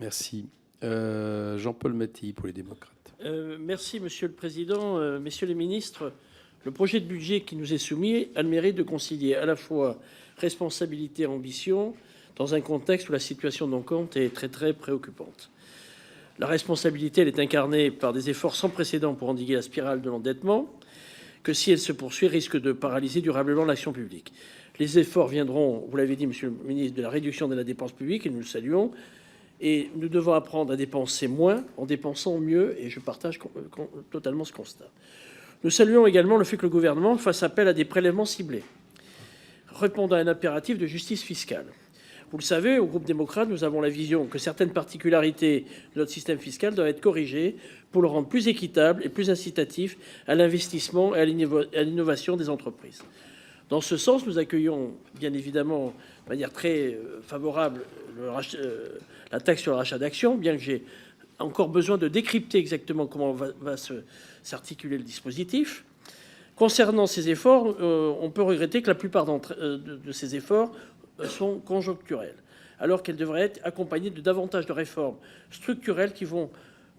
Merci. Jean-Paul Mattei pour les démocrates. Merci, Monsieur le Président. Messieurs les ministres, le projet de budget qui nous est soumis a le mérite de concilier à la fois responsabilité et ambition dans un contexte où la situation de nos comptes est très préoccupante. La responsabilité, elle est incarnée par des efforts sans précédent pour endiguer la spirale de l'endettement, que si elle se poursuit, risque de paralyser durablement l'action publique. Les efforts viendront, vous l'avez dit, Monsieur le ministre, de la réduction de la dépense publique, et nous le saluons, et nous devons apprendre à dépenser moins en dépensant mieux, et je partage totalement ce constat. Nous saluons également le fait que le gouvernement fasse appel à des prélèvements ciblés, répondant à un impératif de justice fiscale. Vous le savez, au groupe démocrate, nous avons la vision que certaines particularités de notre système fiscal doivent être corrigées pour le rendre plus équitable et plus incitatif à l'investissement et à l'innovation des entreprises. Dans ce sens, nous accueillons bien évidemment de manière très favorable la taxe sur le rachat d'actions, bien que j'ai encore besoin de décrypter exactement comment va s'articuler le dispositif. Concernant ces efforts, on peut regretter que la plupart de ces efforts sont conjoncturels, alors qu'elles devraient être accompagnées de davantage de réformes structurelles qui vont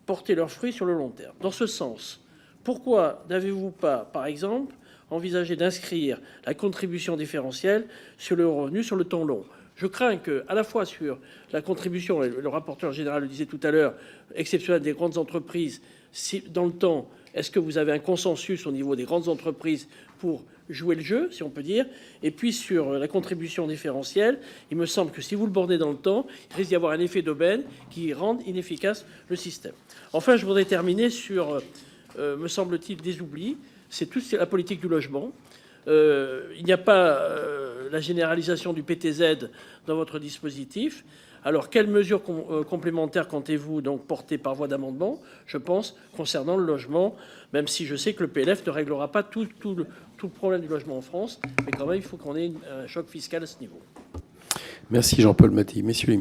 porter leurs fruits sur le long terme. Dans ce sens, pourquoi n'avez-vous pas, par exemple, envisagé d'inscrire la contribution différentielle sur le revenu sur le temps long ? Je crains que, à la fois sur la contribution, et le rapporteur général le disait tout à l'heure, exceptionnelle des grandes entreprises, si, dans le temps, est-ce que vous avez un consensus au niveau des grandes entreprises pour jouer le jeu, si on peut dire? Et puis sur la contribution différentielle, il me semble que si vous le bornez dans le temps, il risque d'y avoir un effet d'aubaine qui rende inefficace le système. Enfin, je voudrais terminer sur, me semble-t-il, des oublis. C'est toute la politique du logement. Il n'y a pas la généralisation du PTZ dans votre dispositif. Alors, quelles mesures complémentaires comptez-vous donc porter par voie d'amendement, je pense, concernant le logement, même si je sais que le PLF ne réglera pas tout le problème du logement en France, mais quand même, il faut qu'on ait un choc fiscal à ce niveau. Merci Jean-Paul Mattei. Messieurs les ministres.